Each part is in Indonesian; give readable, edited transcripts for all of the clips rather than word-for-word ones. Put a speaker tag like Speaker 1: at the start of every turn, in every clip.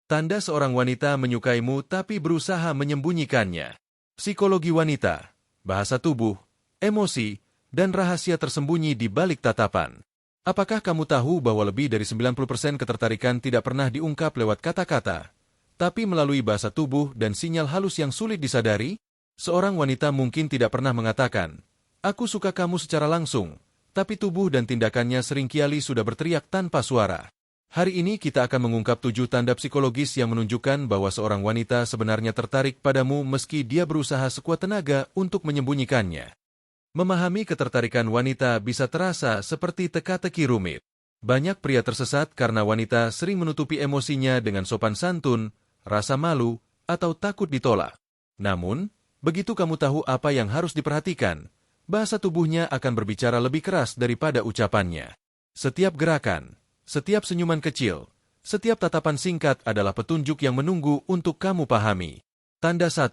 Speaker 1: Tanda seorang wanita menyukaimu tapi berusaha menyembunyikannya. Psikologi wanita, bahasa tubuh, emosi, dan rahasia tersembunyi di balik tatapan. Apakah kamu tahu bahwa lebih dari 90% ketertarikan tidak pernah diungkap lewat kata-kata, tapi melalui bahasa tubuh dan sinyal halus yang sulit disadari? Seorang wanita mungkin tidak pernah mengatakan, "Aku suka kamu" secara langsung, tapi tubuh dan tindakannya seringkali sudah berteriak tanpa suara. Hari ini kita akan mengungkap 7 tanda psikologis yang menunjukkan bahwa seorang wanita sebenarnya tertarik padamu meski dia berusaha sekuat tenaga untuk menyembunyikannya. Memahami ketertarikan wanita bisa terasa seperti teka-teki rumit. Banyak pria tersesat karena wanita sering menutupi emosinya dengan sopan santun, rasa malu, atau takut ditolak. Namun, begitu kamu tahu apa yang harus diperhatikan, bahasa tubuhnya akan berbicara lebih keras daripada ucapannya. Setiap gerakan, setiap senyuman kecil, setiap tatapan singkat adalah petunjuk yang menunggu untuk kamu pahami. Tanda 1.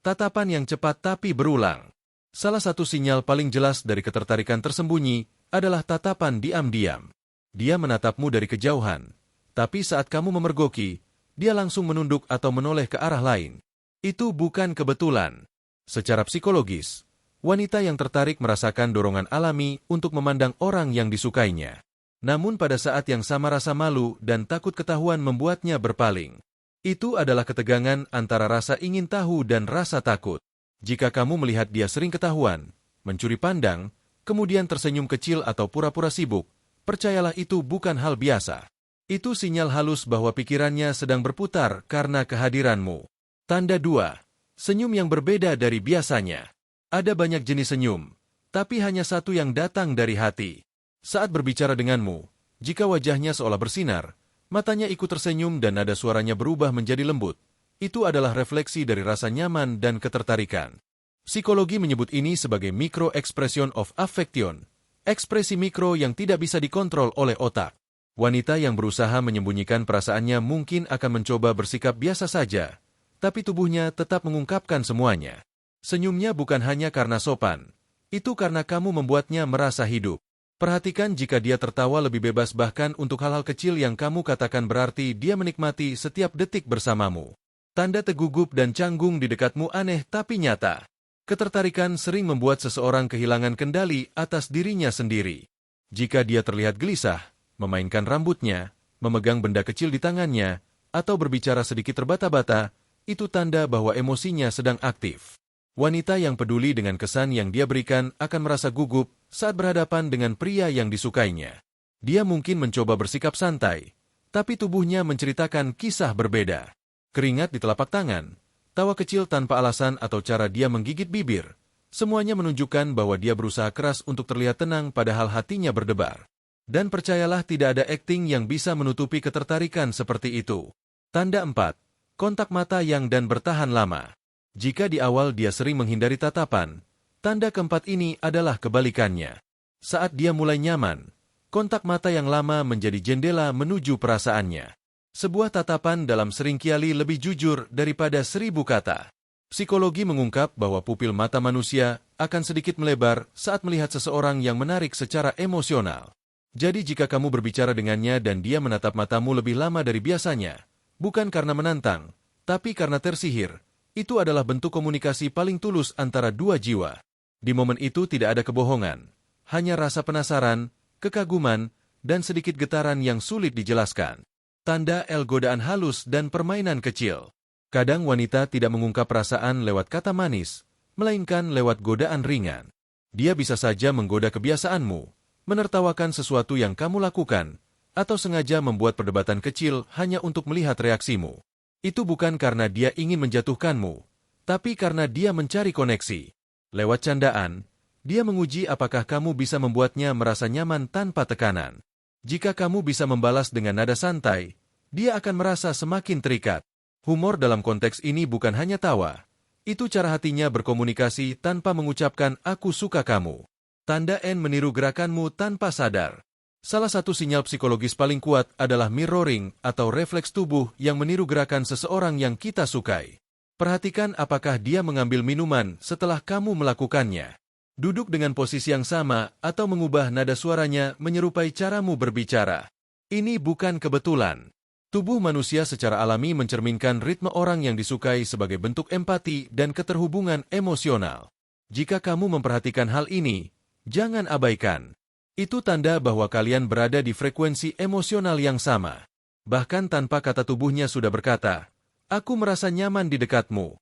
Speaker 1: Tatapan yang cepat tapi berulang. Salah satu sinyal paling jelas dari ketertarikan tersembunyi adalah tatapan diam-diam. Dia menatapmu dari kejauhan, tapi saat kamu memergoki, dia langsung menunduk atau menoleh ke arah lain. Itu bukan kebetulan. Secara psikologis, wanita yang tertarik merasakan dorongan alami untuk memandang orang yang disukainya. Namun pada saat yang sama rasa malu dan takut ketahuan membuatnya berpaling. Itu adalah ketegangan antara rasa ingin tahu dan rasa takut. Jika kamu melihat dia sering ketahuan, mencuri pandang, kemudian tersenyum kecil atau pura-pura sibuk, percayalah itu bukan hal biasa. Itu sinyal halus bahwa pikirannya sedang berputar karena kehadiranmu. Tanda 2. Senyum yang berbeda dari biasanya. Ada banyak jenis senyum, tapi hanya satu yang datang dari hati. Saat berbicara denganmu, jika wajahnya seolah bersinar, matanya ikut tersenyum dan nada suaranya berubah menjadi lembut, itu adalah refleksi dari rasa nyaman dan ketertarikan. Psikologi menyebut ini sebagai micro expression of affection, ekspresi mikro yang tidak bisa dikontrol oleh otak. Wanita yang berusaha menyembunyikan perasaannya mungkin akan mencoba bersikap biasa saja, tapi tubuhnya tetap mengungkapkan semuanya. Senyumnya bukan hanya karena sopan, itu karena kamu membuatnya merasa hidup. Perhatikan jika dia tertawa lebih bebas bahkan untuk hal-hal kecil yang kamu katakan berarti dia menikmati setiap detik bersamamu. Tanda tegugup dan canggung di dekatmu aneh tapi nyata. Ketertarikan sering membuat seseorang kehilangan kendali atas dirinya sendiri. Jika dia terlihat gelisah, memainkan rambutnya, memegang benda kecil di tangannya, atau berbicara sedikit terbata-bata, itu tanda bahwa emosinya sedang aktif. Wanita yang peduli dengan kesan yang dia berikan akan merasa gugup saat berhadapan dengan pria yang disukainya. Dia mungkin mencoba bersikap santai, tapi tubuhnya menceritakan kisah berbeda. Keringat di telapak tangan, tawa kecil tanpa alasan atau cara dia menggigit bibir, semuanya menunjukkan bahwa dia berusaha keras untuk terlihat tenang padahal hatinya berdebar. Dan percayalah tidak ada akting yang bisa menutupi ketertarikan seperti itu. Tanda 4. Kontak mata yang dan bertahan lama. Jika di awal dia sering menghindari tatapan, tanda keempat ini adalah kebalikannya. Saat dia mulai nyaman, kontak mata yang lama menjadi jendela menuju perasaannya. Sebuah tatapan dalam seringkali lebih jujur daripada 1000 kata. Psikologi mengungkap bahwa pupil mata manusia akan sedikit melebar saat melihat seseorang yang menarik secara emosional. Jadi jika kamu berbicara dengannya dan dia menatap matamu lebih lama dari biasanya, bukan karena menantang, tapi karena tersihir, itu adalah bentuk komunikasi paling tulus antara dua jiwa. Di momen itu tidak ada kebohongan, hanya rasa penasaran, kekaguman, dan sedikit getaran yang sulit dijelaskan. Tanda L. Godaan halus dan permainan kecil. Kadang wanita tidak mengungkap perasaan lewat kata manis, melainkan lewat godaan ringan. Dia bisa saja menggoda kebiasaanmu, menertawakan sesuatu yang kamu lakukan, atau sengaja membuat perdebatan kecil hanya untuk melihat reaksimu. Itu bukan karena dia ingin menjatuhkanmu, tapi karena dia mencari koneksi. Lewat candaan, dia menguji apakah kamu bisa membuatnya merasa nyaman tanpa tekanan. Jika kamu bisa membalas dengan nada santai, dia akan merasa semakin terikat. Humor dalam konteks ini bukan hanya tawa. Itu cara hatinya berkomunikasi tanpa mengucapkan "aku suka kamu". Tanda N meniru gerakanmu tanpa sadar. Salah satu sinyal psikologis paling kuat adalah mirroring atau refleks tubuh yang meniru gerakan seseorang yang kita sukai. Perhatikan apakah dia mengambil minuman setelah kamu melakukannya. Duduk dengan posisi yang sama atau mengubah nada suaranya menyerupai caramu berbicara. Ini bukan kebetulan. Tubuh manusia secara alami mencerminkan ritme orang yang disukai sebagai bentuk empati dan keterhubungan emosional. Jika kamu memperhatikan hal ini, jangan abaikan. Itu tanda bahwa kalian berada di frekuensi emosional yang sama. Bahkan tanpa kata tubuhnya sudah berkata, "Aku merasa nyaman di dekatmu."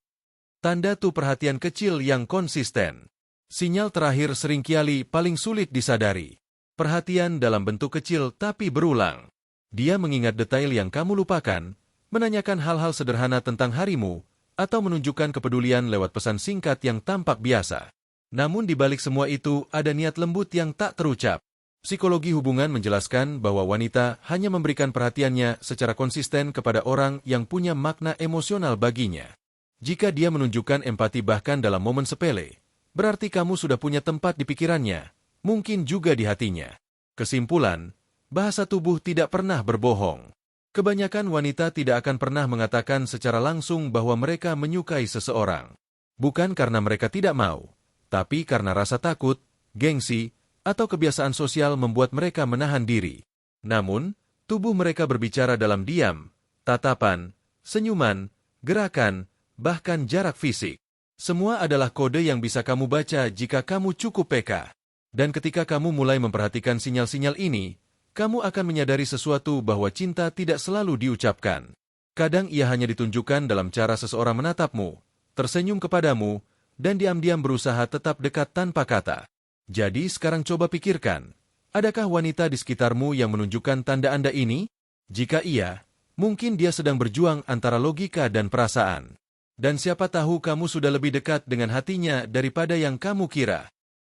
Speaker 1: Tanda tuh perhatian kecil yang konsisten. Sinyal terakhir seringkali paling sulit disadari. Perhatian dalam bentuk kecil tapi berulang. Dia mengingat detail yang kamu lupakan, menanyakan hal-hal sederhana tentang harimu, atau menunjukkan kepedulian lewat pesan singkat yang tampak biasa. Namun di balik semua itu ada niat lembut yang tak terucap. Psikologi hubungan menjelaskan bahwa wanita hanya memberikan perhatiannya secara konsisten kepada orang yang punya makna emosional baginya. Jika dia menunjukkan empati bahkan dalam momen sepele, berarti kamu sudah punya tempat di pikirannya, mungkin juga di hatinya. Kesimpulan, bahasa tubuh tidak pernah berbohong. Kebanyakan wanita tidak akan pernah mengatakan secara langsung bahwa mereka menyukai seseorang. Bukan karena mereka tidak mau, tapi karena rasa takut, gengsi, atau kebiasaan sosial membuat mereka menahan diri. Namun, tubuh mereka berbicara dalam diam, tatapan, senyuman, gerakan, bahkan jarak fisik. Semua adalah kode yang bisa kamu baca jika kamu cukup peka. Dan ketika kamu mulai memperhatikan sinyal-sinyal ini, kamu akan menyadari sesuatu bahwa cinta tidak selalu diucapkan. Kadang ia hanya ditunjukkan dalam cara seseorang menatapmu, tersenyum kepadamu, dan diam-diam berusaha tetap dekat tanpa kata. Jadi sekarang coba pikirkan, adakah wanita di sekitarmu yang menunjukkan tanda-tanda ini? Jika iya, mungkin dia sedang berjuang antara logika dan perasaan. Dan siapa tahu kamu sudah lebih dekat dengan hatinya daripada yang kamu kira.